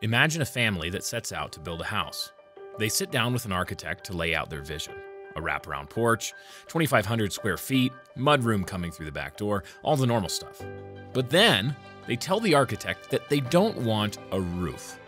Imagine a family that sets out to build a house. They sit down with an architect to lay out their vision. A wraparound porch, 2,500 square feet, mudroom coming through the back door, all the normal stuff. But then they tell the architect that they don't want a roof.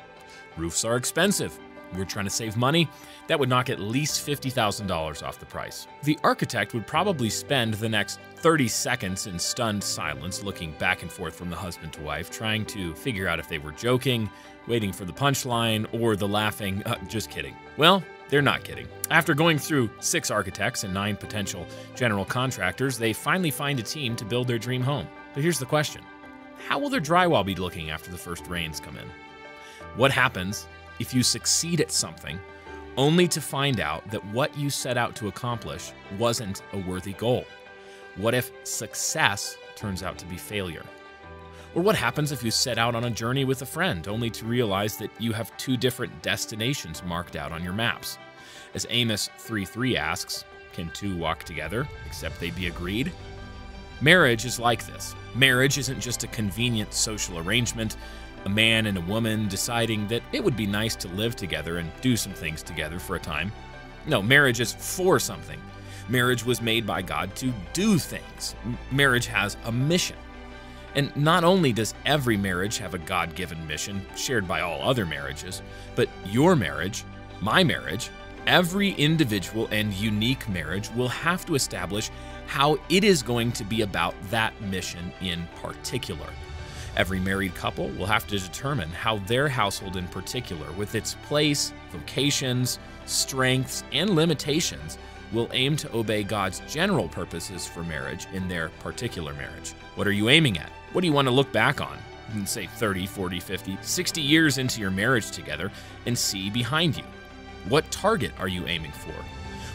Roofs are expensive. We're trying to save money. That would knock at least $50,000 off the price. The architect would probably spend the next 30 seconds in stunned silence looking back and forth from the husband to wife, trying to figure out if they were joking, waiting for the punchline, or the laughing, just kidding. Well, they're not kidding. After going through 6 architects and 9 potential general contractors, they finally find a team to build their dream home. But here's the question. How will their drywall be looking after the first rains come in? What happens if you succeed at something only to find out that what you set out to accomplish wasn't a worthy goal? What if success turns out to be failure? Or what happens if you set out on a journey with a friend only to realize that you have 2 different destinations marked out on your maps? As Amos 3:3 asks, can 2 walk together except they be agreed? Marriage is like this. Marriage isn't just a convenient social arrangement, a man and a woman deciding that it would be nice to live together and do some things together for a time. No, marriage is for something. Marriage was made by God to do things. Marriage has a mission. And not only does every marriage have a God-given mission shared by all other marriages, but your marriage, my marriage, every individual and unique marriage will have to establish how it is going to be about that mission in particular. Every married couple will have to determine how their household in particular, with its place, vocations, strengths, and limitations, will aim to obey God's general purposes for marriage in their particular marriage. What are you aiming at? What do you want to look back on, say 30, 40, 50, 60 years into your marriage together and see behind you? What target are you aiming for?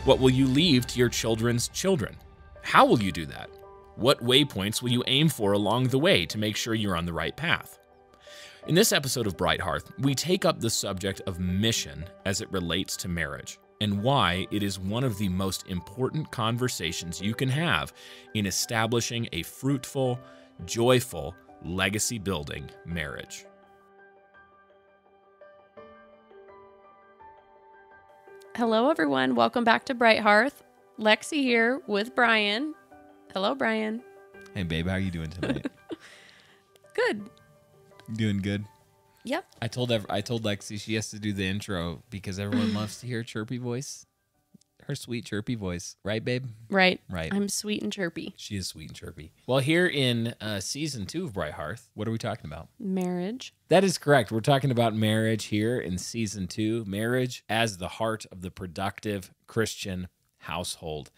What will you leave to your children's children? How will you do that? What waypoints will you aim for along the way to make sure you're on the right path? In this episode of Bright Hearth, we take up the subject of mission as it relates to marriage and why it is one of the most important conversations you can have in establishing a fruitful, joyful, legacy-building marriage. Hello, everyone. Welcome back to Bright Hearth. Lexy here with Brian. Hello, Brian. Hey, babe, how are you doing tonight? Good. Doing good. Yep. I told Lexy she has to do the intro because everyone loves to hear her chirpy voice. Her sweet chirpy voice. Right, babe? Right. Right. I'm sweet and chirpy. She is sweet and chirpy. Well, here in season 2 of Bright Hearth, what are we talking about? Marriage. That is correct. We're talking about marriage here in season 2. Marriage as the heart of the productive Christian household.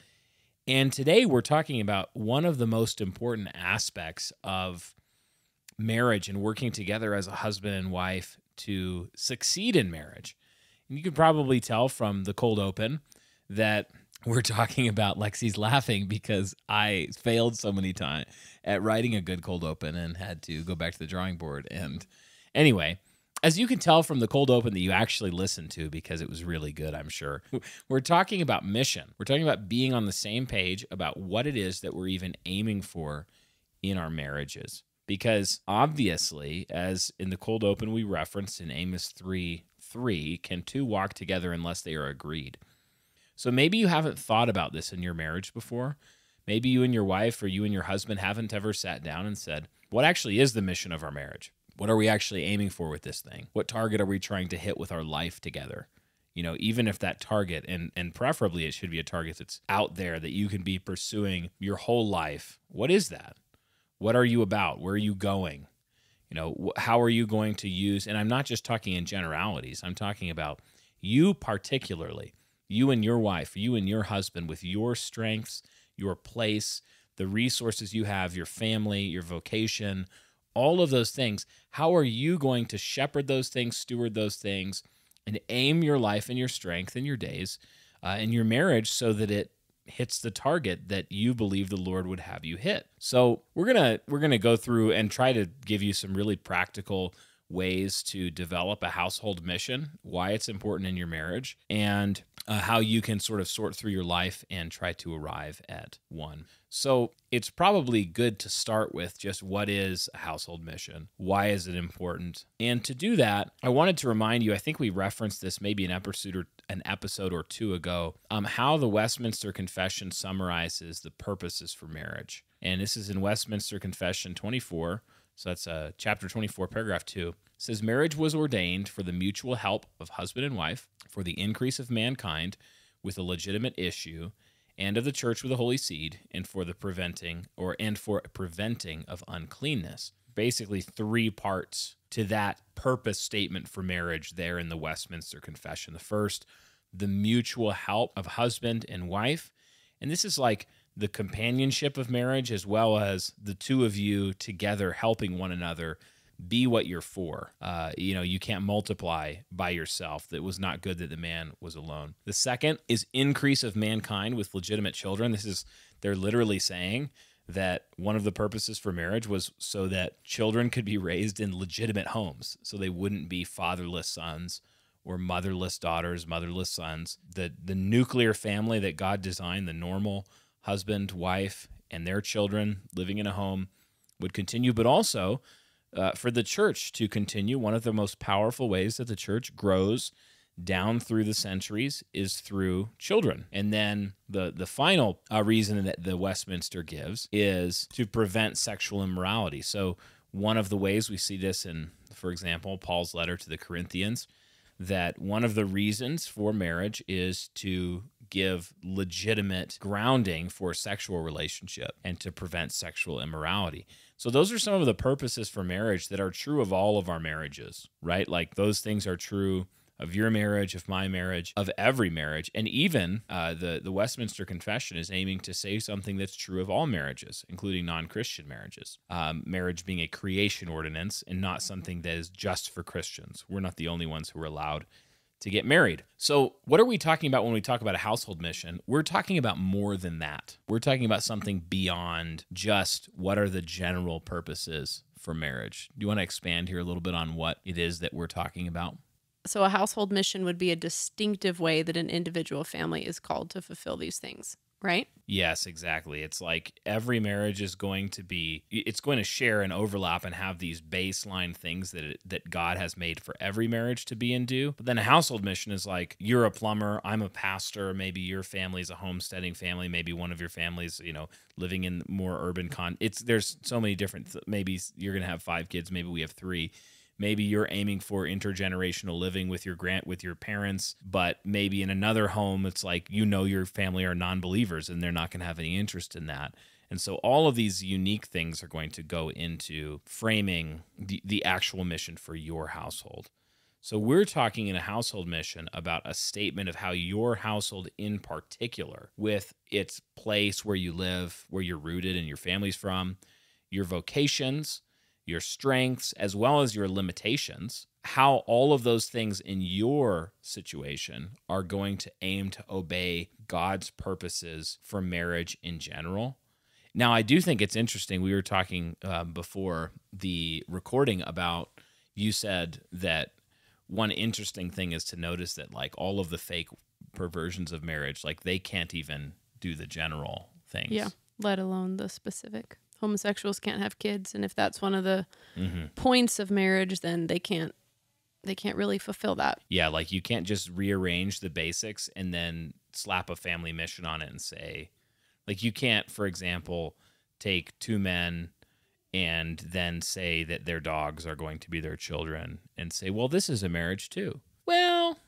And today we're talking about one of the most important aspects of marriage and working together as a husband and wife to succeed in marriage. And you can probably tell from the cold open that we're talking about Lexy's laughing because I failed so many times at writing a good cold open and had to go back to the drawing board. And anyway, as you can tell from the cold open that you actually listened to because it was really good, I'm sure, we're talking about mission. We're talking about being on the same page about what it is that we're even aiming for in our marriages. Because obviously, as in the cold open we referenced in Amos 3:3, can 2 walk together unless they are agreed? So maybe you haven't thought about this in your marriage before. Maybe you and your wife or you and your husband haven't ever sat down and said, what actually is the mission of our marriage? What are we actually aiming for with this thing? What target are we trying to hit with our life together? You know, even if that target, and preferably it should be a target that's out there that you can be pursuing your whole life. What is that? What are you about? Where are you going? You know, how are you going to use, and I'm not just talking in generalities, I'm talking about you particularly, you and your wife, you and your husband with your strengths, your place, the resources you have, your family, your vocation, all of those things. How are you going to shepherd those things, steward those things, and aim your life and your strength and your days and your marriage so that it hits the target that you believe the Lord would have you hit? So we're gonna go through and try to give you some really practical ways to develop a household mission, why it's important in your marriage, and how you can sort of sort through your life and try to arrive at one. So it's probably good to start with just what is a household mission? Why is it important? And to do that, I wanted to remind you, I think we referenced this maybe an episode or two ago, how the Westminster Confession summarizes the purposes for marriage. And this is in Westminster Confession 24. So that's chapter 24, paragraph 2. It says, marriage was ordained for the mutual help of husband and wife, for the increase of mankind with a legitimate issue, and of the church with a holy seed, and for preventing of uncleanness. Basically, 3 parts to that purpose statement for marriage there in the Westminster Confession. The first, the mutual help of husband and wife. And this is like the companionship of marriage, as well as the two of you together helping one another be what you're for. You can't multiply by yourself. It was not good that the man was alone. The second is increase of mankind with legitimate children. They're literally saying that one of the purposes for marriage was so that children could be raised in legitimate homes, so they wouldn't be fatherless sons or motherless daughters, motherless sons. The nuclear family that God designed, the normal husband, wife, and their children living in a home would continue, but also for the church to continue. One of the most powerful ways that the church grows down through the centuries is through children. And then the final reason that the Westminster gives is to prevent sexual immorality. So one of the ways we see this in, for example, Paul's letter to the Corinthians, that one of the reasons for marriage is to give legitimate grounding for sexual relationship and to prevent sexual immorality. So those are some of the purposes for marriage that are true of all of our marriages, right? Like those things are true of your marriage, of my marriage, of every marriage. And even the Westminster Confession is aiming to say something that's true of all marriages, including non-Christian marriages. Marriage being a creation ordinance and not something that is just for Christians. We're not the only ones who are allowed to get married. So what are we talking about when we talk about a household mission? We're talking about more than that. We're talking about something beyond just what are the general purposes for marriage. Do you want to expand here a little bit on what it is that we're talking about? So a household mission would be a distinctive way that an individual family is called to fulfill these things, right? Yes, exactly. It's like every marriage is going to share and overlap and have these baseline things that God has made for every marriage to be and do. But then a household mission is like, you're a plumber, I'm a pastor, maybe your family's a homesteading family, maybe one of your families, living in more urban there's so many different, maybe you're going to have 5 kids, maybe we have 3. Maybe you're aiming for intergenerational living with your parents, but maybe in another home, it's like, your family are non-believers and they're not going to have any interest in that. And so all of these unique things are going to go into framing the actual mission for your household. So we're talking in a household mission about a statement of how your household in particular, with its place where you live, where you're rooted and your family's from, your vocations, your strengths, as well as your limitations, how all of those things in your situation are going to aim to obey God's purposes for marriage in general. Now, I do think it's interesting. We were talking before the recording about, you said that one interesting thing is to notice that like all of the fake perversions of marriage, like they can't even do the general things. Yeah, let alone the specific. Homosexuals can't have kids, and if that's one of the points of marriage, then they can't really fulfill that. Yeah, like you can't just rearrange the basics and then slap a family mission on it and say, like you can't, for example, take 2 men and then say that their dogs are going to be their children and say, well, this is a marriage too. Well,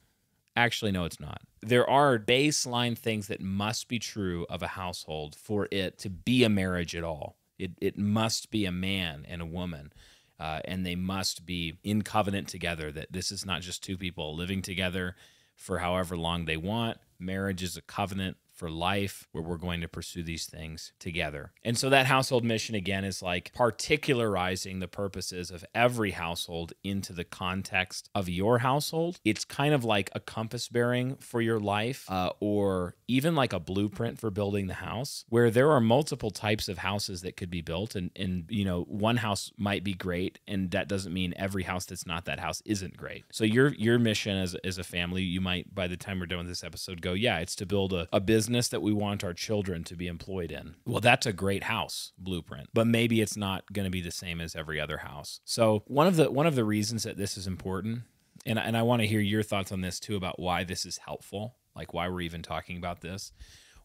actually, no, it's not. There are baseline things that must be true of a household for it to be a marriage at all. It must be a man and a woman, and they must be in covenant together, that this is not just 2 people living together for however long they want. Marriage is a covenant for life, where we're going to pursue these things together. And so that household mission, again, is like particularizing the purposes of every household into the context of your household. It's kind of like a compass bearing for your life, or even like a blueprint for building the house, where there are multiple types of houses that could be built. And you know, one house might be great, and that doesn't mean every house that's not that house isn't great. So your mission as a family, you might, by the time we're done with this episode, go, yeah, it's to build a business that we want our children to be employed in. Well, that's a great house blueprint, but maybe it's not going to be the same as every other house. So one of the reasons that this is important, and I want to hear your thoughts on this too, about why this is helpful, like why we're even talking about this.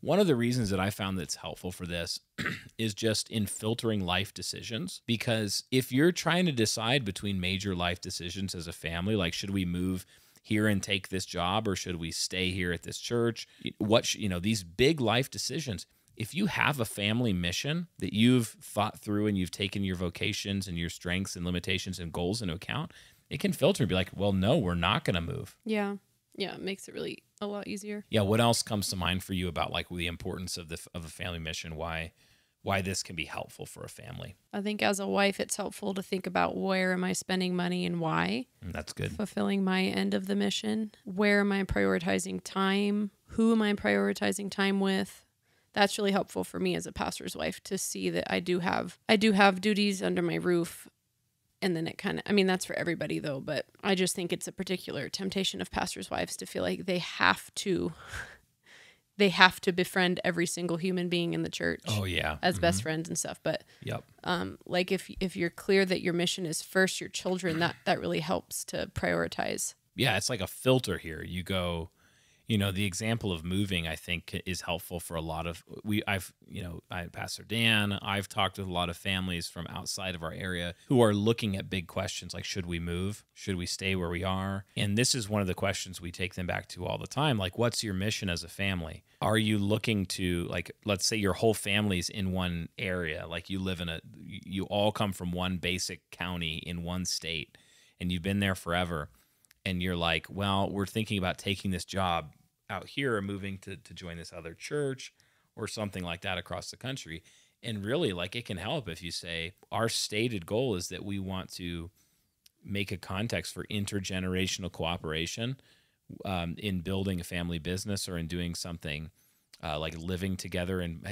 One of the reasons that I found that's helpful for this is just in filtering life decisions. Because if you're trying to decide between major life decisions as a family, like should we move here and take this job, or should we stay here at this church? These big life decisions. If you have a family mission that you've thought through and you've taken your vocations and your strengths and limitations and goals into account, it can filter and be like, well, no, we're not going to move. Yeah. Yeah, it makes it really a lot easier. Yeah, what else comes to mind for you about like the importance of a family mission? Why this can be helpful for a family? I think as a wife, it's helpful to think about where am I spending money and why. That's good. Fulfilling my end of the mission. Where am I prioritizing time? Who am I prioritizing time with? That's really helpful for me as a pastor's wife to see that I do have duties under my roof. And then it kind of, that's for everybody though, but I just think it's a particular temptation of pastors' wives to feel like they have to befriend every single human being in the church. Oh yeah. As best friends and stuff. But yep. Like if you're clear that your mission is first your children, that really helps to prioritize. Yeah, it's like a filter here. You go, the example of moving, I think, is helpful for a lot of, Pastor Dan, I've talked with a lot of families from outside of our area who are looking at big questions like, should we move? Should we stay where we are? And this is one of the questions we take them back to all the time. Like, what's your mission as a family? Are you looking to, like, let's say your whole family's in one area, like you all come from one basic county in one state, and you've been there forever. And you're like, well, we're thinking about taking this job out here or moving to join this other church or something like that across the country. And really, like, it can help if you say, our stated goal is that we want to make a context for intergenerational cooperation in building a family business or in doing something like living together and,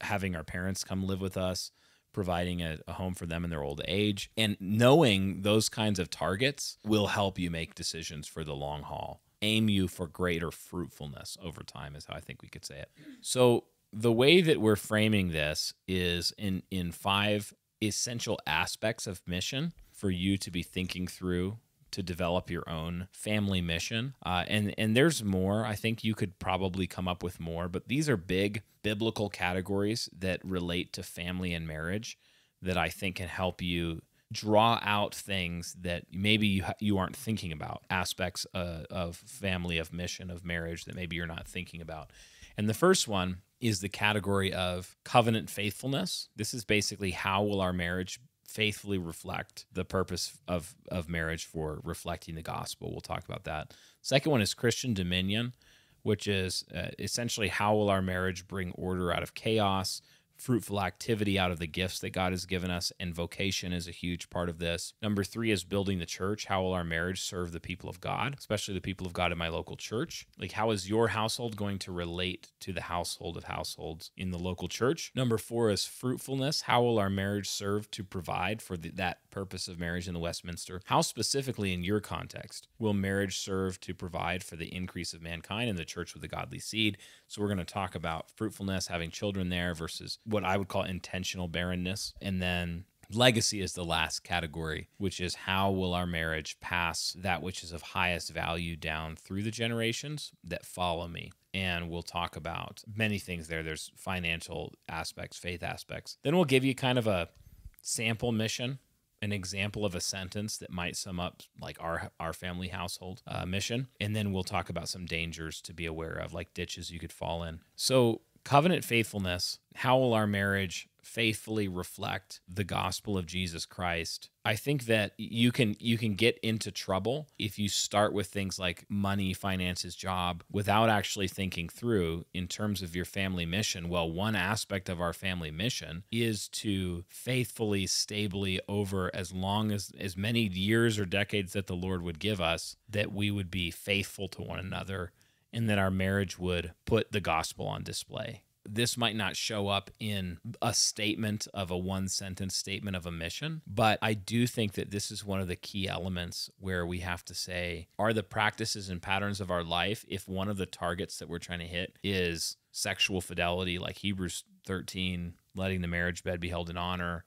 having our parents come live with us, providing a home for them in their old age. And knowing those kinds of targets will help you make decisions for the long haul. Aim you for greater fruitfulness over time is how I think we could say it. So the way that we're framing this is in 5 essential aspects of mission for you to be thinking through to develop your own family mission. And there's more. I think you could probably come up with more, but these are big biblical categories that relate to family and marriage that I think can help you draw out things that maybe you aren't thinking about, aspects of family, of mission, of marriage that maybe you're not thinking about. And the first one is the category of covenant faithfulness. This is basically, how will our marriage faithfully reflect the purpose of marriage for reflecting the gospel? We'll talk about that. Second one is Christian dominion, which is essentially, how will our marriage bring order out of chaos, fruitful activity out of the gifts that God has given us, and vocation is a huge part of this. Number 3 is building the church. How will our marriage serve the people of God, especially the people of God in my local church? Like, how is your household going to relate to the household of households in the local church? Number 4 is fruitfulness. How will our marriage serve to provide for that purpose of marriage in the Westminster? How specifically in your context will marriage serve to provide for the increase of mankind in the church with a godly seed? So we're going to talk about fruitfulness, having children there, versus what I would call intentional barrenness. And then legacy is the last category, which is, how will our marriage pass that which is of highest value down through the generations that follow me? And we'll talk about many things there. There's financial aspects, faith aspects. Then we'll give you kind of a sample mission, an example of a sentence that might sum up like our family household mission. And then we'll talk about some dangers to be aware of, like ditches you could fall in. So covenant faithfulness, how will our marriage faithfully reflect the gospel of Jesus Christ? I think that you can get into trouble if you start with things like money, finances, job, without actually thinking through in terms of your family mission. Well, one aspect of our family mission is to faithfully, stably, over as many years or decades that the Lord would give us, that we would be faithful to one another and that our marriage would put the gospel on display. This might not show up in a statement of a one-sentence statement of a mission, but I do think that this is one of the key elements where we have to say, are the practices and patterns of our life, if one of the targets that we're trying to hit is sexual fidelity, like Hebrews 13, letting the marriage bed be held in honor,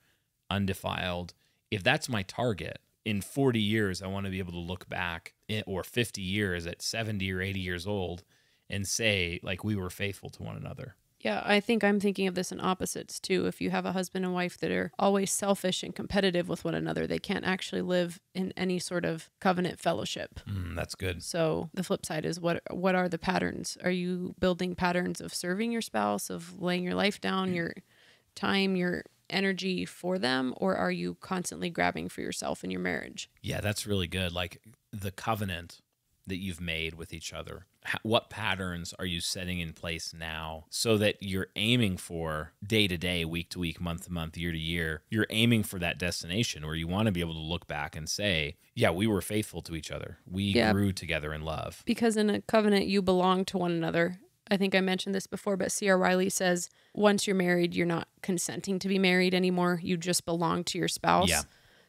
undefiled, if that's my target, in 40 years, I want to be able to look back, or 50 years at 70 or 80 years old, and say, like, we were faithful to one another. Yeah, I think I'm thinking of this in opposites too. If you have a husband and wife that are always selfish and competitive with one another, they can't actually live in any sort of covenant fellowship. That's good. So the flip side is, what are the patterns? Are you building patterns of serving your spouse, of laying your life down, your time, your energy for them, or are you constantly grabbing for yourself in your marriage? Yeah, that's really good. Like the covenant that you've made with each other. What patterns are you setting in place now so that you're aiming for day to day, week to week, month to month, year to year? You're aiming for that destination where you want to be able to look back and say, yeah, we were faithful to each other. We grew together in love. Because in a covenant, you belong to one another. I think I mentioned this before, but C.R. Wiley says, once you're married, you're not consenting to be married anymore. You just belong to your spouse. Yeah.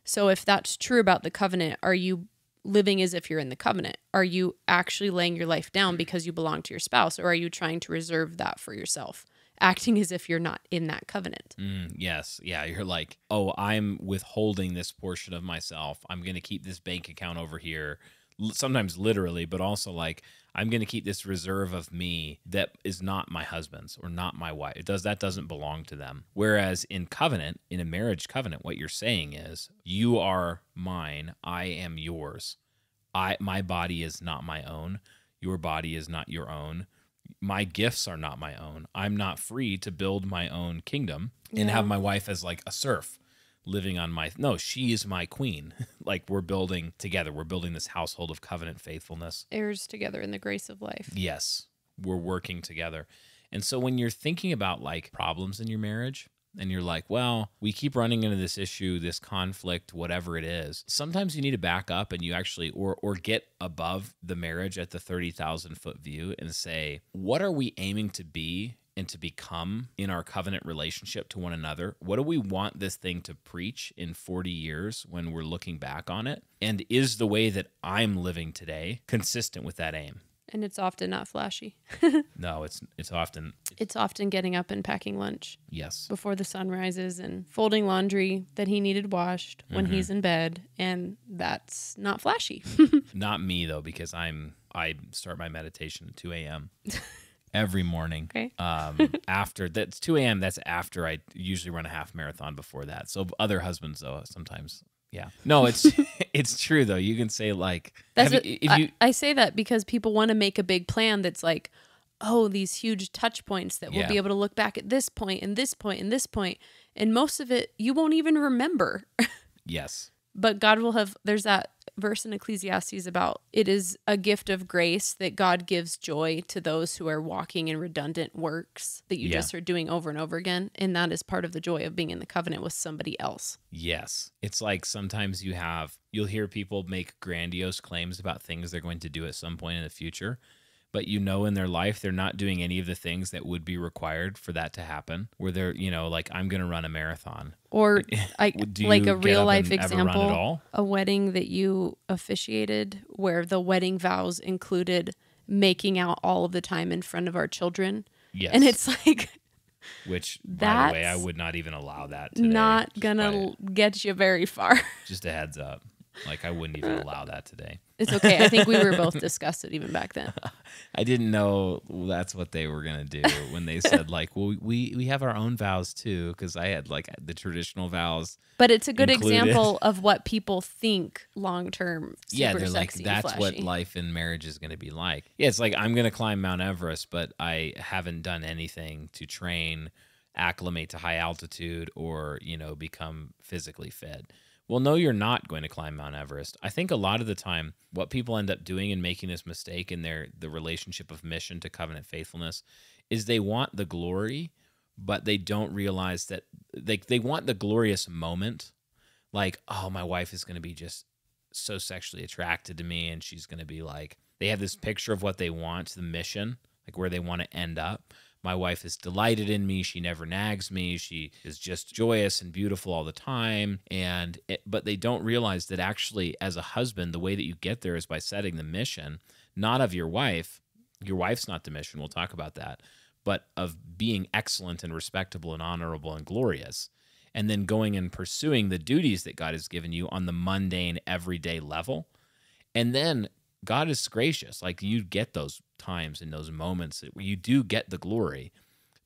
So if that's true about the covenant, are you living as if you're in the covenant? Are you actually laying your life down because you belong to your spouse, or are you trying to reserve that for yourself, acting as if you're not in that covenant? Yes. Yeah. You're like, oh, I'm withholding this portion of myself. I'm going to keep this bank account over here, sometimes literally, but also like, I'm going to keep this reserve of me that is not my husband's or not my wife. That doesn't belong to them. Whereas in covenant, in a marriage covenant, what you're saying is, you are mine, I am yours. My body is not my own. Your body is not your own. My gifts are not my own. I'm not free to build my own kingdom and have my wife as like a serf living on no, she is my queen. Like, we're building together. We're building this household of covenant faithfulness. Heirs together in the grace of life. Yes, we're working together. And so when you're thinking about like problems in your marriage, and you're like, well, we keep running into this issue, this conflict, whatever it is, sometimes you need to back up and you actually, or get above the marriage at the 30,000-foot view and say, what are we aiming to be and to become in our covenant relationship to one another? What do we want this thing to preach in 40 years when we're looking back on it? And is the way that I'm living today consistent with that aim? And it's often not flashy. No, it's often... It's often getting up and packing lunch. Yes. Before the sun rises, and folding laundry that he needed washed when he's in bed. And that's not flashy. Not me, though, because I start my meditation at 2 a.m. every morning. Okay. After that's 2 a.m. That's after I usually run a half marathon before that. So other husbands, though, sometimes, yeah. No, it's true though. You can say like, I say that because people want to make a big plan that's like, oh, these huge touch points that we'll be able to look back at this point and this point and this point, and most of it you won't even remember. Yes. But God will have, there's that verse in Ecclesiastes about it is a gift of grace that God gives joy to those who are walking in redundant works that you just are doing over and over again. And that is part of the joy of being in the covenant with somebody else. Yes. It's like sometimes you'll hear people make grandiose claims about things they're going to do at some point in the future, but in their life, they're not doing any of the things that would be required for that to happen, where they're, like, I'm going to run a marathon. Or like a real life example, a wedding that you officiated where the wedding vows included making out all of the time in front of our children. Yes. And it's like... Which, by the way, I would not even allow that today. Not going to get you very far. Just a heads up. Like, I wouldn't even allow that today. It's okay. I think we were both disgusted even back then. I didn't know that's what they were going to do when they said, like, well, we have our own vows too, because I had like the traditional vows. But it's a good included. Example of what people think long-term. Yeah, they're like, sexy, that's flashy. what life in marriage is going to be like. Yeah, it's like, I'm going to climb Mount Everest, but I haven't done anything to train, acclimate to high altitude, or, become physically fit. Well, no, you're not going to climb Mount Everest. I think a lot of the time, what people end up doing and making this mistake in the relationship of mission to covenant faithfulness is they want the glory, but they don't realize that they want the glorious moment. Like, oh, my wife is going to be just so sexually attracted to me, and she's going to be like, they have this picture of what they want, the mission, like where they want to end up. My wife is delighted in me. She never nags me. She is just joyous and beautiful all the time. But they don't realize that actually, as a husband, the way that you get there is by setting the mission, not of your wife. Your wife's not the mission. We'll talk about that. But of being excellent and respectable and honorable and glorious. And then going and pursuing the duties that God has given you on the mundane, everyday level. And then God is gracious. Like, you get those times and those moments where you do get the glory.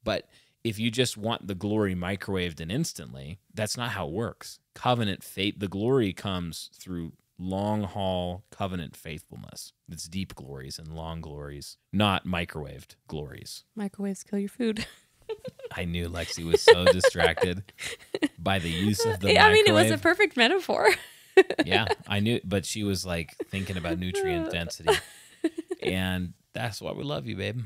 But if you just want the glory microwaved and instantly, that's not how it works. Covenant faith, the glory comes through long haul covenant faithfulness. It's deep glories and long glories, not microwaved glories. Microwaves kill your food. I knew Lexi was so distracted by the use of the microwave. I mean, it was a perfect metaphor. Yeah, I knew, but she was like thinking about nutrient density. And that's why we love you, babe.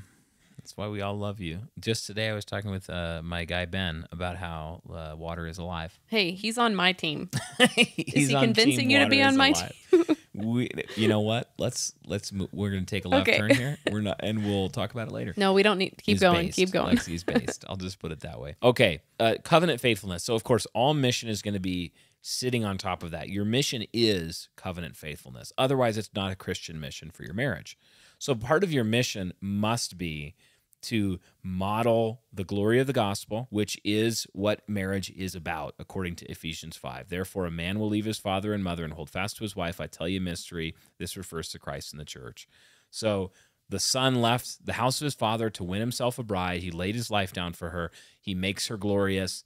That's why we all love you. Just today I was talking with my guy Ben about how water is alive. Hey, he's on my team. Is he convincing you to be on my team? You know what? Let's move. We're going to take a left turn here. We're not, and we'll talk about it later. No, we don't need. Keep going. Based. Keep going. Lexi's based. I'll just put it that way. Okay, covenant faithfulness. So of course, all mission is going to be sitting on top of that. Your mission is covenant faithfulness. Otherwise, it's not a Christian mission for your marriage. So part of your mission must be to model the glory of the gospel, which is what marriage is about, according to Ephesians 5. Therefore, a man will leave his father and mother and hold fast to his wife. I tell you a mystery. This refers to Christ and the church. So the son left the house of his father to win himself a bride. He laid his life down for her. He makes her glorious.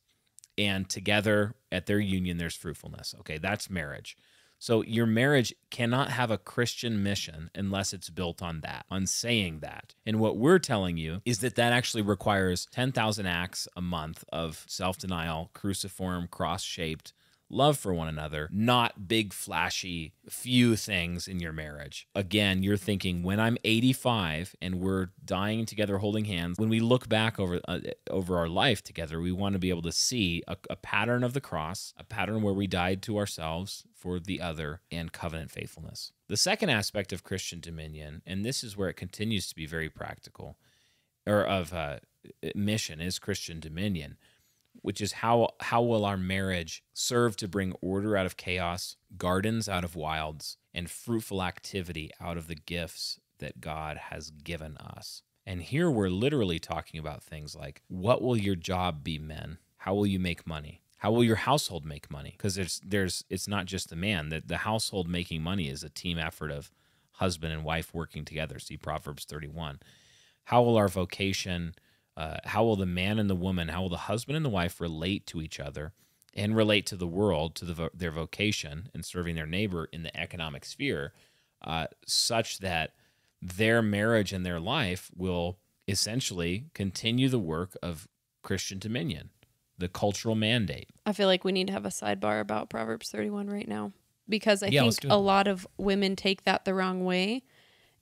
And together at their union, there's fruitfulness. Okay, that's marriage. So your marriage cannot have a Christian mission unless it's built on that, on saying that. And what we're telling you is that actually requires 10,000 acts a month of self-denial, cruciform, cross-shaped love for one another, not big, flashy, few things in your marriage. Again, you're thinking, when I'm 85 and we're dying together holding hands, when we look back over our life together, we want to be able to see a pattern of the cross, a pattern where we died to ourselves for the other, and covenant faithfulness. The second aspect of Christian dominion, and this is where it continues to be very practical, or of mission, is Christian dominion, which is how will our marriage serve to bring order out of chaos, gardens out of wilds, and fruitful activity out of the gifts that God has given us. And here we're literally talking about things like, what will your job be, men? How will you make money? How will your household make money? Because it's not just the man. The household making money is a team effort of husband and wife working together. See Proverbs 31. How will our vocation, how will the man and the woman, how will the husband and the wife relate to each other and relate to the world, to their vocation and serving their neighbor in the economic sphere, such that their marriage and their life will essentially continue the work of Christian dominion, the cultural mandate. I feel like we need to have a sidebar about Proverbs 31 right now, because I think a lot of women take that the wrong way,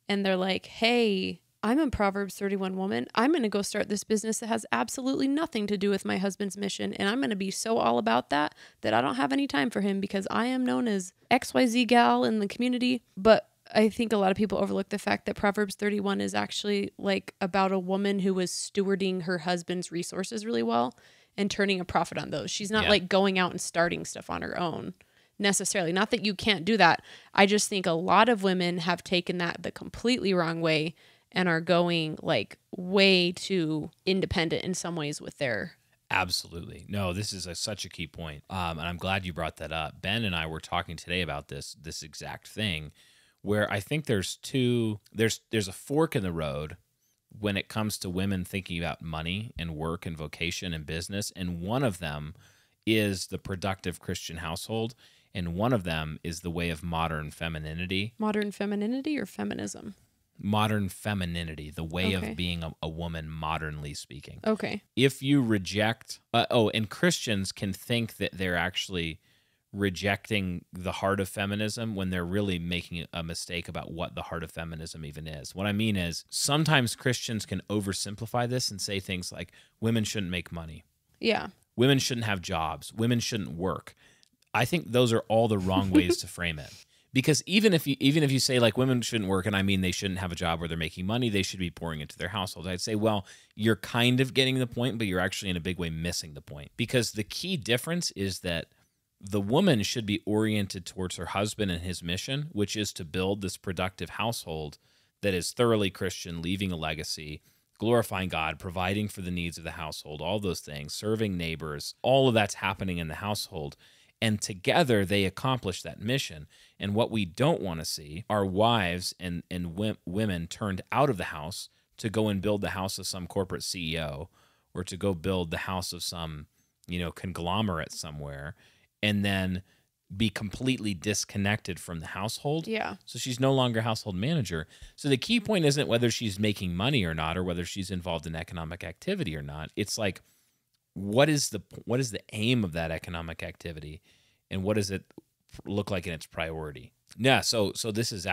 and they're like, hey, I'm a Proverbs 31 woman. I'm going to go start this business that has absolutely nothing to do with my husband's mission, and I'm going to be so all about that I don't have any time for him because I am known as XYZ gal in the community. But I think a lot of people overlook the fact that Proverbs 31 is actually like about a woman who was stewarding her husband's resources really well and turning a profit on those. She's not like going out and starting stuff on her own necessarily. Not that you can't do that. I just think a lot of women have taken that the completely wrong way and are going like way too independent in some ways with their Absolutely. No, this is such a key point. And I'm glad you brought that up. Ben and I were talking today about this exact thing, where I think there's a fork in the road when it comes to women thinking about money and work and vocation and business. And one of them is the productive Christian household. And one of them is the way of modern femininity. Modern femininity or feminism? Modern femininity, the way of being a woman, modernly speaking. Okay. If you reject, and Christians can think that they're actually rejecting the heart of feminism when they're really making a mistake about what the heart of feminism even is. What I mean is sometimes Christians can oversimplify this and say things like women shouldn't make money. Yeah. Women shouldn't have jobs. Women shouldn't work. I think those are all the wrong ways to frame it. Because even if you say like women shouldn't work, and I mean they shouldn't have a job where they're making money, they should be pouring into their household. I'd say, well, you're kind of getting the point, but you're actually in a big way missing the point. Because the key difference is that the woman should be oriented towards her husband and his mission, which is to build this productive household that is thoroughly Christian, leaving a legacy, glorifying God, providing for the needs of the household, all those things, serving neighbors, all of that's happening in the household. And together they accomplish that mission. And what we don't want to see are wives and women turned out of the house to go and build the house of some corporate CEO or to go build the house of some, conglomerate somewhere, and then be completely disconnected from the household. Yeah. So she's no longer household manager. So the key point isn't whether she's making money or not, or whether she's involved in economic activity or not. It's like, what is the aim of that economic activity, and what does it look like in its priority? Yeah, so this is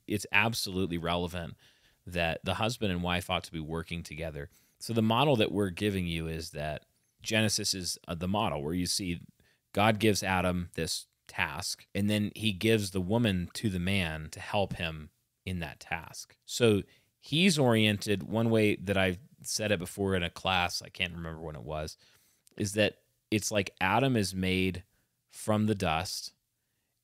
it's absolutely relevant that the husband and wife ought to be working together. So the model that we're giving you is that Genesis is the model where you see God gives Adam this task, and then he gives the woman to the man to help him in that task. So he's oriented, one way that I've said it before in a class, I can't remember when it was, is that it's like Adam is made from the dust,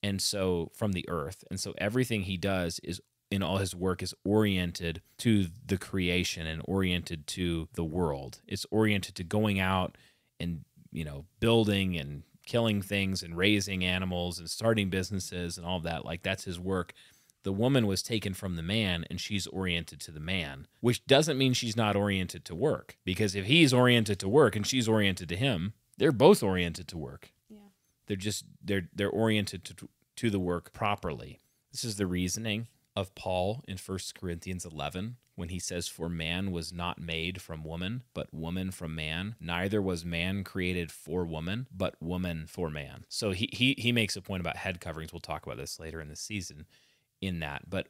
and so from the earth. And so everything he does is in all his work is oriented to the creation and oriented to the world. It's oriented to going out and, building and killing things and raising animals and starting businesses and all that. Like that's his work. The woman was taken from the man, and she's oriented to the man, which doesn't mean she's not oriented to work. Because if he's oriented to work and she's oriented to him, they're both oriented to work. Yeah. They're oriented to the work properly. This is the reasoning of Paul in 1 Corinthians 11 when he says, "For man was not made from woman, but woman from man. Neither was man created for woman, but woman for man." So he makes a point about head coverings. We'll talk about this later in the season. In that. But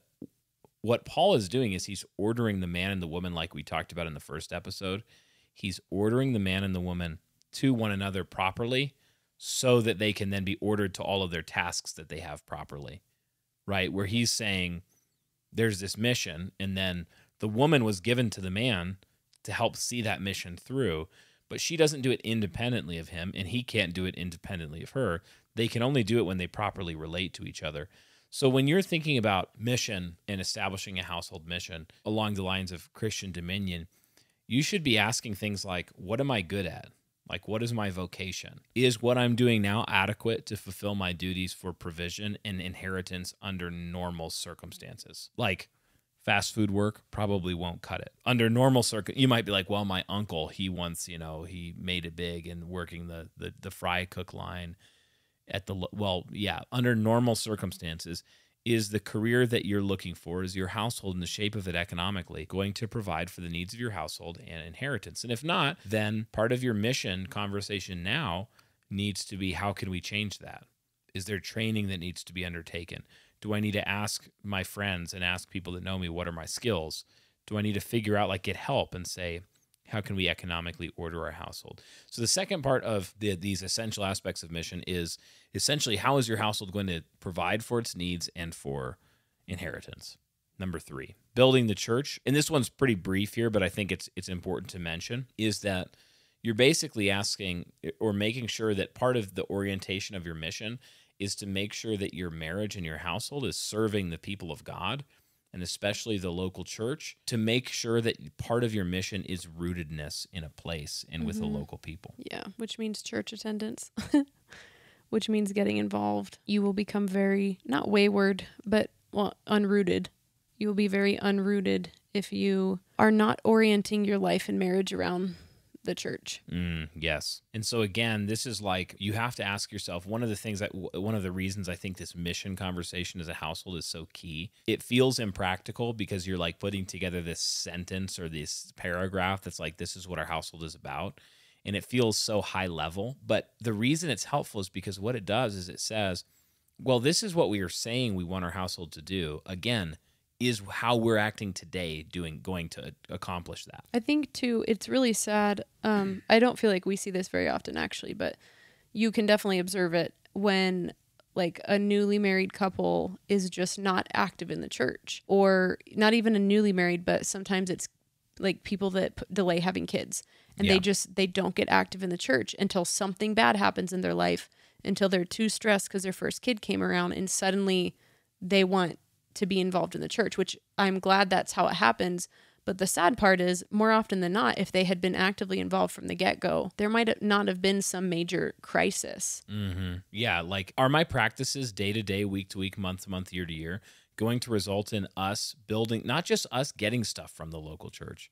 what Paul is doing is he's ordering the man and the woman, like we talked about in the first episode. He's ordering the man and the woman to one another properly so that they can then be ordered to all of their tasks that they have properly, right? Where he's saying there's this mission, and then the woman was given to the man to help see that mission through, but she doesn't do it independently of him, and he can't do it independently of her. They can only do it when they properly relate to each other. So when you're thinking about mission and establishing a household mission along the lines of Christian dominion, you should be asking things like, what am I good at? Like, what is my vocation? Is what I'm doing now adequate to fulfill my duties for provision and inheritance under normal circumstances? Like, fast food work probably won't cut it. Under normal you might be like, well, my uncle, he once, he made it big in working the fry cook line. Under normal circumstances, is the career that you're looking for, is your household and the shape of it economically going to provide for the needs of your household and inheritance? And if not, then part of your mission conversation now needs to be, how can we change that? Is there training that needs to be undertaken? Do I need to ask my friends and ask people that know me, what are my skills? Do I need to figure out, get help and say, how can we economically order our household? So the second part of these essential aspects of mission is essentially, how is your household going to provide for its needs and for inheritance? Number 3, building the church. And this one's pretty brief here, but I think it's important to mention, is that you're basically asking or making sure that part of the orientation of your mission is to make sure that your marriage and your household is serving the people of God and especially the local church, to make sure that part of your mission is rootedness in a place and with the local people. Yeah, which means church attendance, which means getting involved. You will become very, not wayward, but unrooted. You will be very unrooted if you are not orienting your life and marriage around the church. Yes. And so again, this is like, you have to ask yourself, one of the reasons I think this mission conversation as a household is so key. It feels impractical because you're like putting together this sentence or this paragraph that's like, this is what our household is about. And it feels so high level. But the reason it's helpful is because what it does is it says, well, this is what we are saying we want our household to do. Again, is how we're acting today going to accomplish that. I think, too, it's really sad. I don't feel like we see this very often, actually, but you can definitely observe it when, like, a newly married couple is just not active in the church. Or not even a newly married, but sometimes it's, like, people that delay having kids. And they don't get active in the church until something bad happens in their life, until they're too stressed because their first kid came around, and suddenly they want to be involved in the church, which I'm glad that's how it happens. But the sad part is, more often than not, if they had been actively involved from the get-go, there might not have been some major crisis. Yeah, like, are my practices day to day, week to week, month to month, year to year going to result in us building, not just us getting stuff from the local church,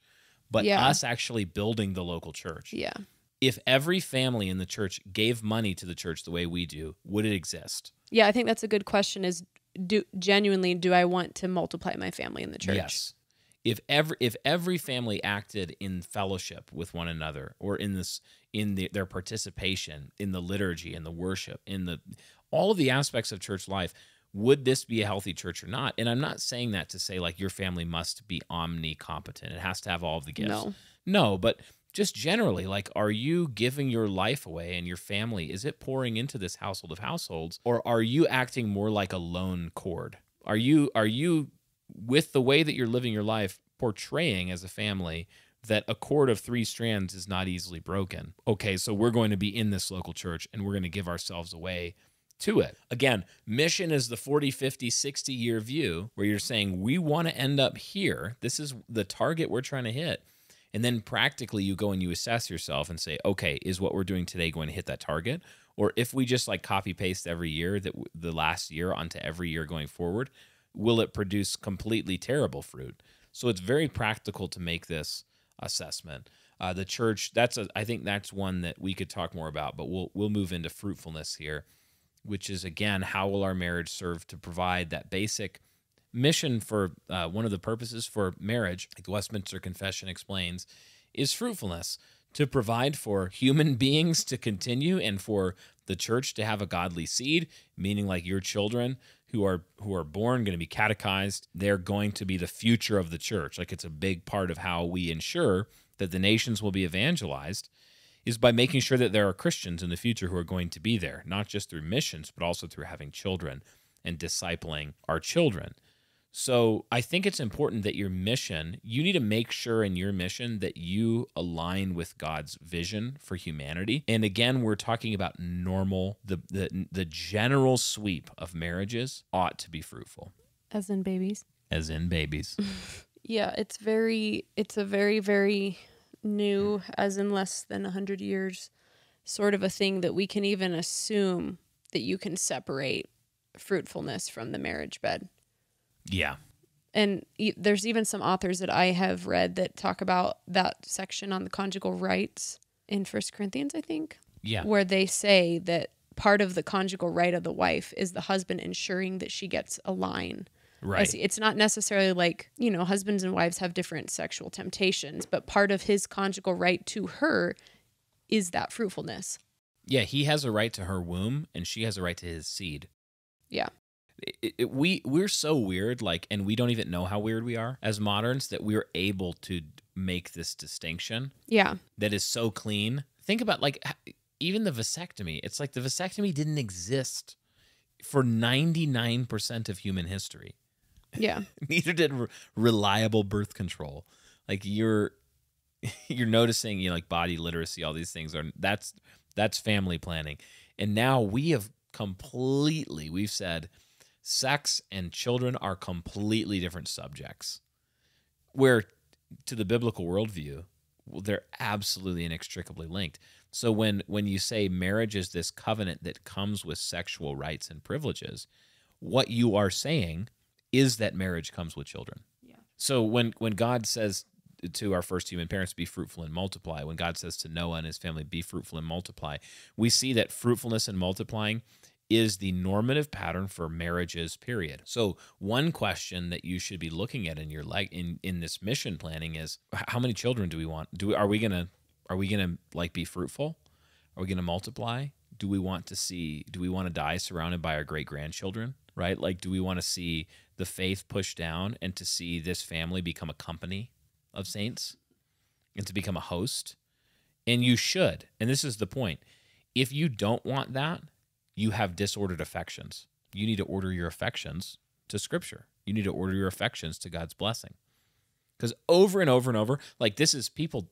but us actually building the local church? Yeah. If every family in the church gave money to the church the way we do, would it exist? Yeah, I think that's a good question, is do I want to multiply my family in the church? Yes. If every family acted in fellowship with one another, or in their participation in the liturgy and the worship, in all of the aspects of church life, would this be a healthy church or not? And I'm not saying that to say like your family must be omnicompetent. It has to have all of the gifts. No, but just generally, like, are you giving your life away and your family? Is it pouring into this household of households, or are you acting more like a lone cord? Are you with the way that you're living your life portraying as a family that a cord of 3 strands is not easily broken? Okay, so we're going to be in this local church and we're going to give ourselves away to it. Again, mission is the 40, 50, 60-year view where you're saying we want to end up here. This is the target we're trying to hit. And then practically you go and you assess yourself and say, okay, is what we're doing today going to hit that target? Or if we just like copy paste every year, the last year onto every year going forward, will it produce completely terrible fruit? So it's very practical to make this assessment. The church, I think that's one that we could talk more about, but we'll move into fruitfulness here, which is, again, how will our marriage serve to provide that basic mission for one of the purposes for marriage, like the Westminster Confession explains, is fruitfulness, to provide for human beings to continue and for the church to have a godly seed, meaning like your children who are born, going to be catechized, they're going to be the future of the church. Like, it's a big part of how we ensure that the nations will be evangelized, is by making sure that there are Christians in the future who are going to be there, not just through missions, but also through having children and discipling our children. So I think it's important that your mission, you need to make sure in your mission that you align with God's vision for humanity. And again, we're talking about normal, the general sweep of marriages ought to be fruitful. As in babies? As in babies. Yeah, it's a very, very new, as in less than 100 years, sort of a thing that we can even assume that you can separate fruitfulness from the marriage bed. Yeah. And there's even some authors that I have read that talk about that section on the conjugal rights in 1 Corinthians, I think. Yeah. Where they say that part of the conjugal right of the wife is the husband ensuring that she gets a line. Right. It's not necessarily like, husbands and wives have different sexual temptations, but part of his conjugal right to her is that fruitfulness. Yeah, he has a right to her womb, and she has a right to his seed. Yeah. We're so weird, like, and we don't even know how weird we are as moderns, that we're able to make this distinction. Yeah. That is so clean. Think about, like, even the vasectomy. It's like the vasectomy didn't exist for 99% of human history. Yeah. Neither did reliable birth control. Like, you're noticing, like, body literacy, all these things that's family planning. And now we've said Sex and children are completely different subjects, where to the biblical worldview, they're absolutely inextricably linked. So when you say marriage is this covenant that comes with sexual rights and privileges, what you are saying is that marriage comes with children. Yeah. So when God says to our first human parents, be fruitful and multiply, when God says to Noah and his family, be fruitful and multiply, we see that fruitfulness and multiplying is the normative pattern for marriages, period. So one question that you should be looking at in your in this mission planning is, how many children do we want? Are we gonna like be fruitful? Are we gonna multiply? Do we want to die surrounded by our great grandchildren? Right? Like, do we want to see the faith pushed down and to see this family become a company of saints and to become a host? And you should. And this is the point. If you don't want that, you have disordered affections. You need to order your affections to Scripture. You need to order your affections to God's blessing. Because over and over and over, like, this is people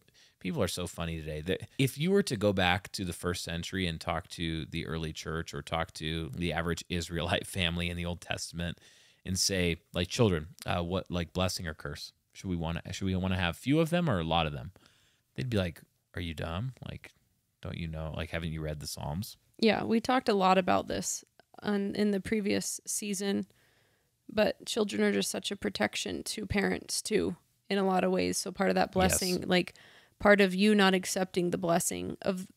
are so funny today that if you were to go back to the first century and talk to the early church or talk to the average Israelite family in the Old Testament and say, like, children, what, like, blessing or curse? Should we want to have few of them or a lot of them? They'd be like, are you dumb? Like, don't you know? Like, haven't you read the Psalms? Yeah, we talked a lot about this in the previous season, but children are just such a protection to parents too, in a lot of ways. So part of that blessing, like part of you not accepting the blessing of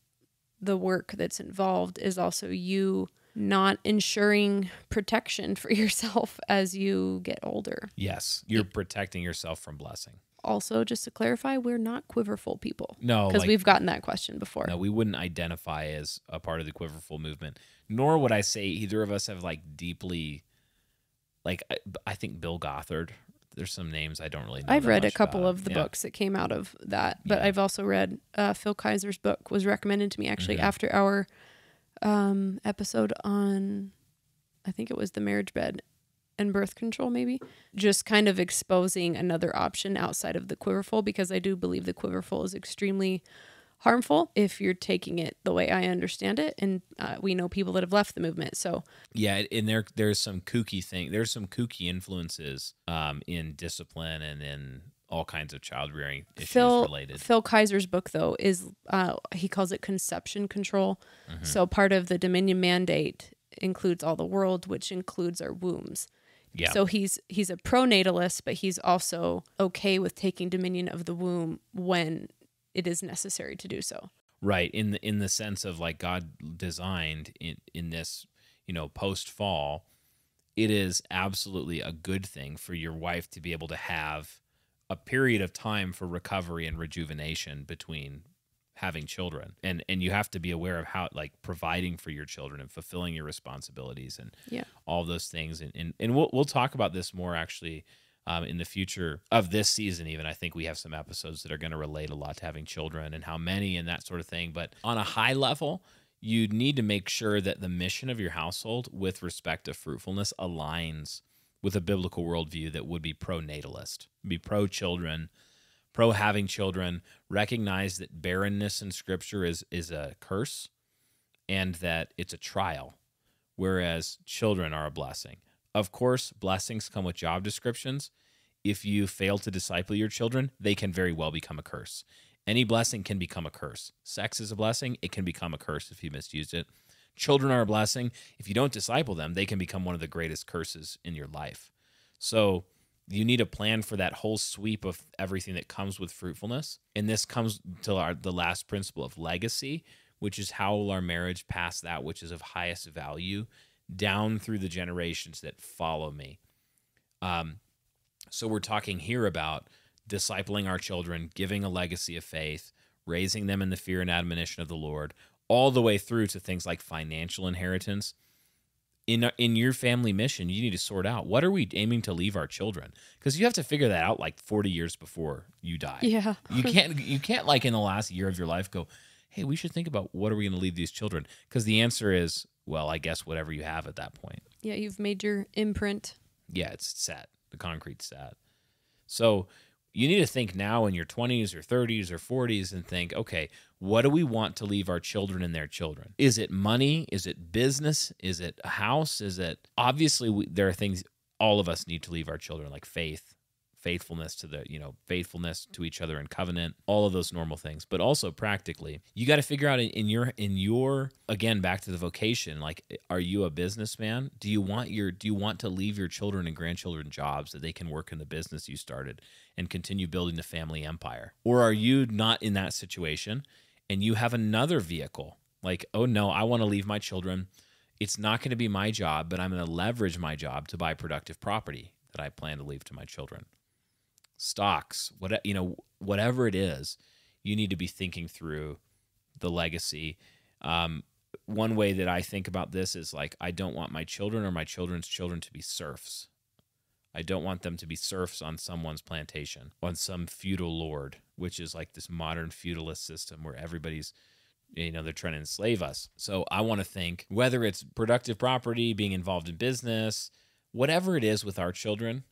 the work that's involved is also you not ensuring protection for yourself as you get older. Yes, you're protecting yourself from blessing. Also, just to clarify, we're not quiverful people. No, because we've gotten that question before. No, we wouldn't identify as a part of the quiverful movement, nor would I say either of us have like deeply, like, I think Bill Gothard, there's some names I don't really know. I've read a couple of the books that came out of that, but I've also read Phil Kaiser's book was recommended to me actually after our episode on, I think it was the marriage bed and birth control, maybe, just kind of exposing another option outside of the quiverful, because I do believe the quiverful is extremely harmful if you're taking it the way I understand it, and we know people that have left the movement. So yeah, and there's some kooky influences in discipline and in all kinds of child rearing issues related. Phil Kaiser's book, though, is he calls it conception control. So part of the Dominion Mandate includes all the world, which includes our wombs. Yeah. So he's a pronatalist, but he's also okay with taking dominion of the womb when it is necessary to do so. Right. In the sense of, like, God designed in this, post fall, it is absolutely a good thing for your wife to be able to have a period of time for recovery and rejuvenation between having children, and you have to be aware of how, like, providing for your children and fulfilling your responsibilities and all those things, and we'll talk about this more actually in the future of this season. Even I think we have some episodes that are going to relate a lot to having children and how many and that sort of thing. But on a high level, you need to make sure that the mission of your household with respect to fruitfulness aligns with a biblical worldview that would be pro-natalist, be pro-children, pro-having children, recognize that barrenness in Scripture is a curse and that it's a trial, whereas children are a blessing. Of course, blessings come with job descriptions. If you fail to disciple your children, they can very well become a curse. Any blessing can become a curse. Sex is a blessing. It can become a curse if you misused it. Children are a blessing. If you don't disciple them, they can become one of the greatest curses in your life. So you need a plan for that whole sweep of everything that comes with fruitfulness. And this comes to the last principle of legacy, which is how will our marriage pass that which is of highest value down through the generations that follow me. So we're talking here about discipling our children, giving a legacy of faith, raising them in the fear and admonition of the Lord, all the way through to things like financial inheritance. In your family mission, you need to sort out, what are we aiming to leave our children? Because you have to figure that out like 40 years before you die. Yeah. You can't like in the last year of your life go, hey, we should think about what are we going to leave these children? Because the answer is, well, I guess whatever you have at that point. Yeah, you've made your imprint. Yeah, it's set. The concrete's set. So you need to think now in your 20s or 30s or 40s and think, okay, What do we want to leave our children and their children? Is it money? Is it business? Is it a house? Is it obviously there are things all of us need to leave our children, like faithfulness to faithfulness to each other in covenant, all of those normal things. But also practically, you got to figure out in your again, back to the vocation, like, are you a businessman? Do you want to leave your children and grandchildren jobs that they can work in the business you started and continue building the family empire? Or are you not in that situation and you have another vehicle? Like, oh no, I want to leave my children. It's not going to be my job, but I'm going to leverage my job to buy productive property that I plan to leave to my children. Stocks, whatever it is, you need to be thinking through the legacy. One way that I think about this is like, I don't want my children or my children's children to be serfs. I don't want them to be serfs on someone's plantation, on some feudal lord, which is like this modern feudalist system where everybody's, they're trying to enslave us. So I want to think, whether it's productive property, being involved in business, whatever it is with our children,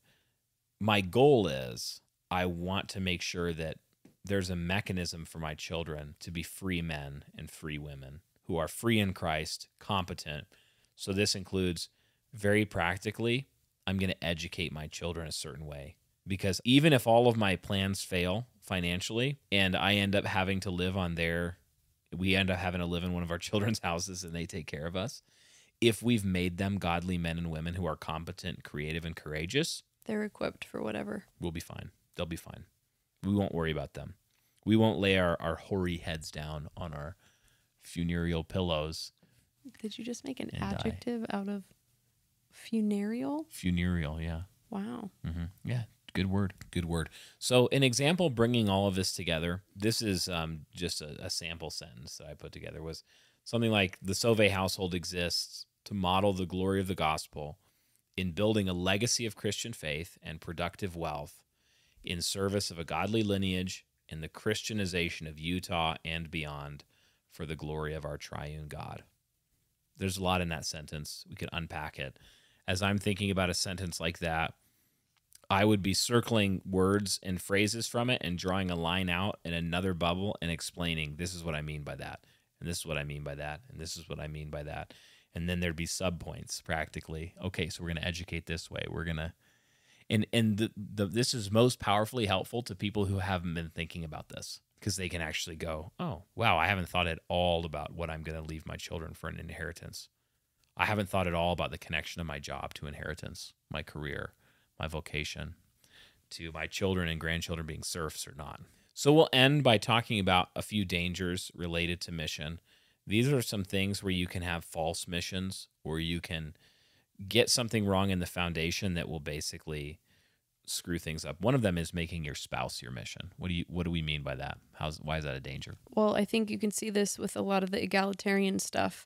my goal is I want to make sure that there's a mechanism for my children to be free men and free women who are free in Christ, competent. So this includes, very practically, I'm going to educate my children a certain way. Because even if all of my plans fail financially and I end up having to live we end up having to live in one of our children's houses and they take care of us, if we've made them godly men and women who are competent, creative, and courageous, they're equipped for whatever. We'll be fine. They'll be fine. We won't worry about them. We won't lay our hoary heads down on our funereal pillows. Did you just make an adjective out of funereal? Funereal, yeah. Wow. Mm-hmm. Yeah, good word. So an example bringing all of this together, this is just a sample sentence that I put together, was something like, the Sauvé household exists to model the glory of the gospel in building a legacy of Christian faith and productive wealth in service of a godly lineage and the Christianization of Utah and beyond for the glory of our triune God. There's a lot in that sentence. We could unpack it. As I'm thinking about a sentence like that, I would be circling words and phrases from it and drawing a line out in another bubble and explaining, this is what I mean by that, and this is what I mean by that, and this is what I mean by that. And then there'd be subpoints practically. Okay, so we're going to educate this way. We're going to, and this is most powerfully helpful to people who haven't been thinking about this, because they can actually go, oh, wow, I haven't thought at all about what I'm going to leave my children for an inheritance. I haven't thought at all about the connection of my job to inheritance, my career, my vocation, to my children and grandchildren being serfs or not. So we'll end by talking about a few dangers related to mission. These are some things where you can have false missions, or you can get something wrong in the foundation that will basically screw things up. One of them is making your spouse your mission. What do we mean by that? Why is that a danger? Well, I think you can see this with a lot of the egalitarian stuff.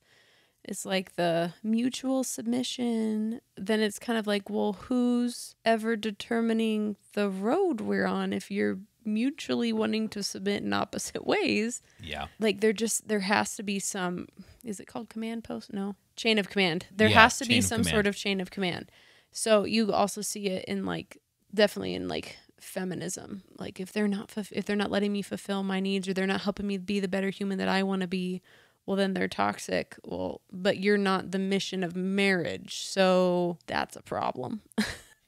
It's like the mutual submission. Then it's kind of like, well, who's ever determining the road we're on if you're mutually wanting to submit in opposite ways? Yeah. Like there has to be some, is it called command post? No. Chain of command. There has to be some sort of chain of command. So you also see it in definitely in feminism. Like if they're not letting me fulfill my needs, or they're not helping me be the better human that I want to be, well, then they're toxic. Well, but you're not the mission of marriage. So that's a problem.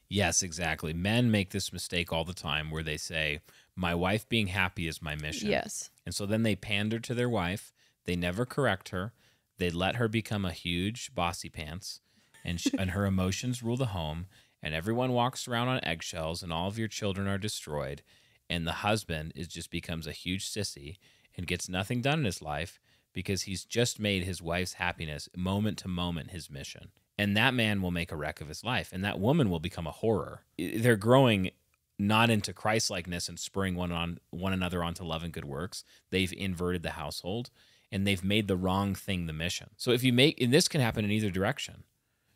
Yes, exactly. Men make this mistake all the time where they say, my wife being happy is my mission. Yes. And so then they pander to their wife. They never correct her. They let her become a huge bossy pants, and her emotions rule the home, and everyone walks around on eggshells, and all of your children are destroyed, and the husband just becomes a huge sissy and gets nothing done in his life because he's just made his wife's happiness moment to moment his mission. And that man will make a wreck of his life, and that woman will become a horror. They're growing not into Christ-likeness and spurring one another onto love and good works. They've inverted the household, and they've made the wrong thing the mission. So and this can happen in either direction.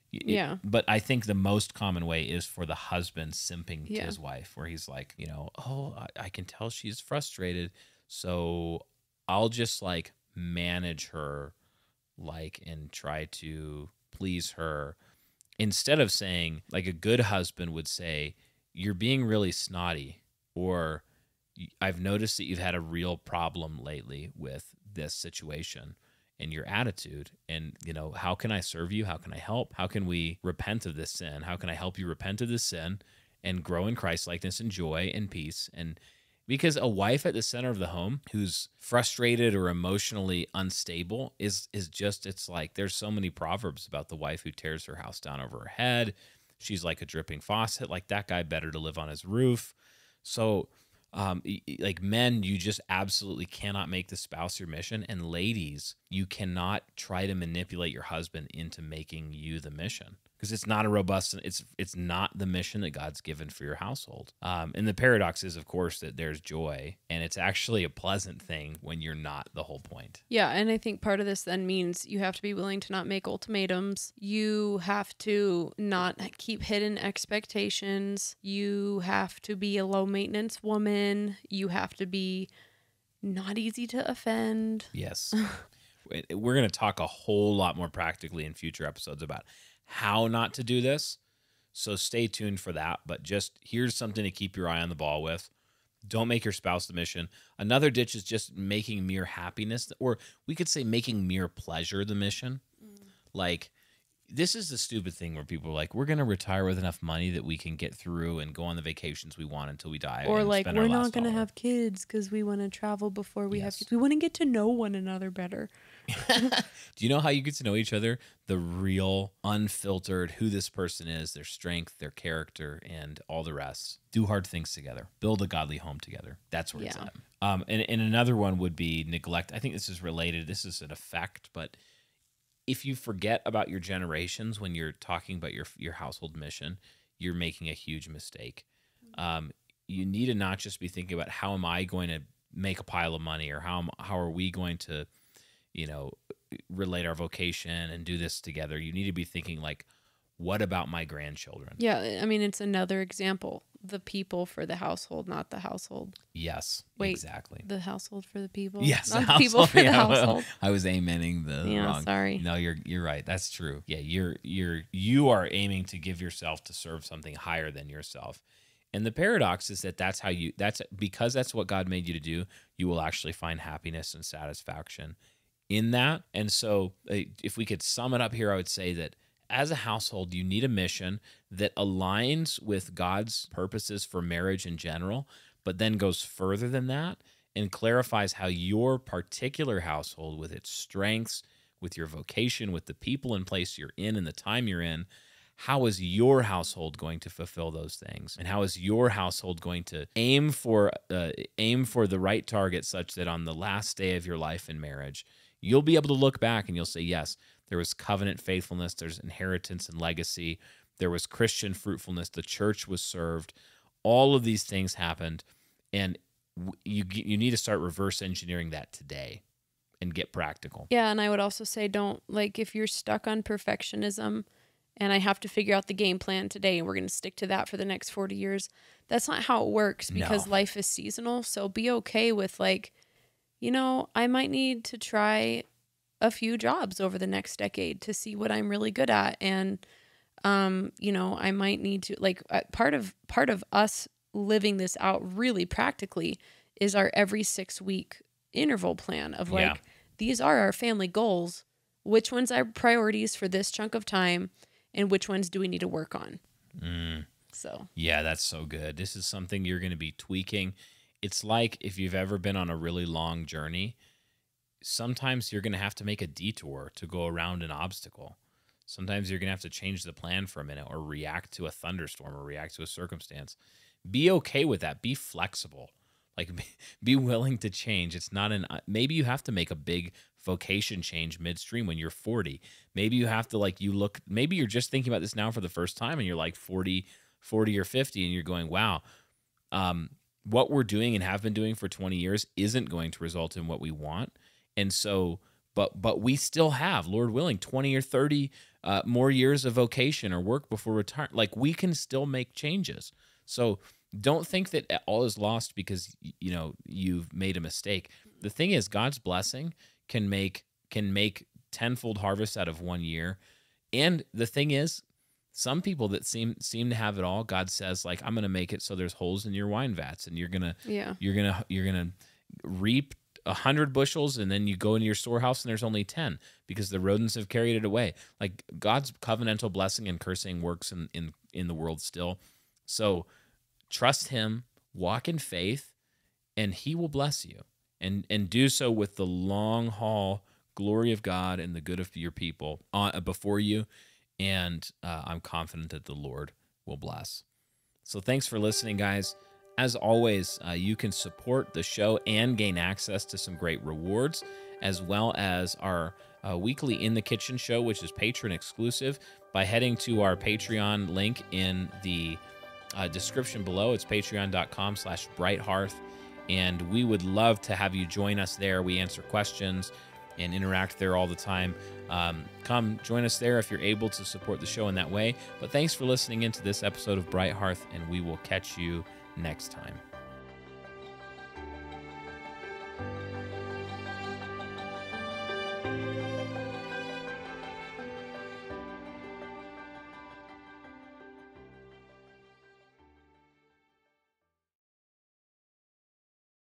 Yeah. But I think the most common way is for the husband simping to his wife, where he's like, oh, I can tell she's frustrated, so I'll just manage her, and try to please her, instead of saying, like a good husband would say, you're being really snotty, or I've noticed that you've had a real problem lately with this situation and your attitude. And, how can I serve you? How can I help? How can we repent of this sin? How can I help you repent of this sin and grow in Christ-likeness and joy and peace? And because a wife at the center of the home who's frustrated or emotionally unstable is just, it's like, there's so many proverbs about the wife who tears her house down over her head. She's like a dripping faucet. Like, that guy better to live on his roof. So, like, men, you just absolutely cannot make the spouse your mission. And ladies, you cannot try to manipulate your husband into making you the mission, because it's not a robust, it's not the mission that God's given for your household. And the paradox is, of course, that there's joy, and it's actually a pleasant thing when you're not the whole point. Yeah, and I think part of this then means you have to be willing to not make ultimatums. You have to not keep hidden expectations. You have to be a low-maintenance woman. You have to be not easy to offend. Yes. We're going to talk a whole lot more practically in future episodes about how not to do this. So stay tuned for that. But just here's something to keep your eye on the ball with. Don't make your spouse the mission. Another ditch is just making mere happiness, or we could say making mere pleasure the mission. Like, this is the stupid thing where people are like, we're going to retire with enough money that we can get through and go on the vacations we want until we die. Or and like, spend we're our not last going to dollar. have kids because we want to travel before we have Yes. kids. We want to get to know one another better. Do you know how you get to know each other? The real, unfiltered, who this person is, their strength, their character, and all the rest. Do hard things together. Build a godly home together. That's where it's Yeah. at. And another one would be neglect. I think this is related. This is an effect, but if you forget about your generations when you're talking about your household mission, you're making a huge mistake. You need to not just be thinking about how am I going to make a pile of money, or how are we going to, relate our vocation and do this together. You need to be thinking like, what about my grandchildren? Yeah, I mean, it's another example. The people for the household, not the household. Yes, Wait, exactly. The household for the people? Yes, Not the the people for the yeah, well, household. I was amening the Yeah, wrong. sorry. No, you're right. That's true. Yeah, you are aiming to give yourself to serve something higher than yourself. And the paradox is that's because that's what God made you to do. You will actually find happiness and satisfaction in that. And so, if we could sum it up here, I would say that as a household, you need a mission that aligns with God's purposes for marriage in general, but then goes further than that and clarifies how your particular household, with its strengths, with your vocation, with the people in place you're in and the time you're in, how is your household going to fulfill those things? And how is your household going to aim for the right target, such that on the last day of your life in marriage, you'll be able to look back and you'll say, yes, there was covenant faithfulness, there's inheritance and legacy, there was Christian fruitfulness, the church was served, all of these things happened, and you need to start reverse engineering that today and get practical. Yeah, and I would also say if you're stuck on perfectionism and I have to figure out the game plan today and we're going to stick to that for the next 40 years, that's not how it works, because life is seasonal. So be okay with I might need to try a few jobs over the next decade to see what I'm really good at. And, I might need to part of us living this out really practically is our every 6-week interval plan of these are our family goals. Which ones are priorities for this chunk of time, and which ones do we need to work on? So, yeah, that's so good. This is something you're going to be tweaking. It's like if you've ever been on a really long journey, sometimes you're going to have to make a detour to go around an obstacle. Sometimes you're going to have to change the plan for a minute, or react to a thunderstorm, or react to a circumstance. Be okay with that. Be flexible. Be willing to change. It's not maybe you have to make a big vocation change midstream when you're 40. Maybe you have to maybe you're just thinking about this now for the first time and you're like 40 or 50 and you're going, wow, what we're doing and have been doing for 20 years isn't going to result in what we want. And so, but we still have, Lord willing, 20 or 30 more years of vocation or work before retirement. We can still make changes. So don't think that all is lost because, you've made a mistake. The thing is, God's blessing can make tenfold harvest out of 1 year. And the thing is, Some people that seem to have it all, God says, like, I'm going to make it so there's holes in your wine vats, and you're gonna reap 100 bushels, and then you go into your storehouse and there's only 10 because the rodents have carried it away. Like, God's covenantal blessing and cursing works in the world still. So trust him, walk in faith, and he will bless you, and do so with the long haul glory of God and the good of your people before you. And I'm confident that the Lord will bless. So thanks for listening, guys. As always, you can support the show and gain access to some great rewards, as well as our weekly In the Kitchen show, which is patron exclusive, by heading to our Patreon link in the description below. It's patreon.com/brighthearth. And we would love to have you join us there. We answer questions and interact there all the time. Come join us there if you're able to support the show in that way. But thanks for listening into this episode of Bright Hearth, and we will catch you next time.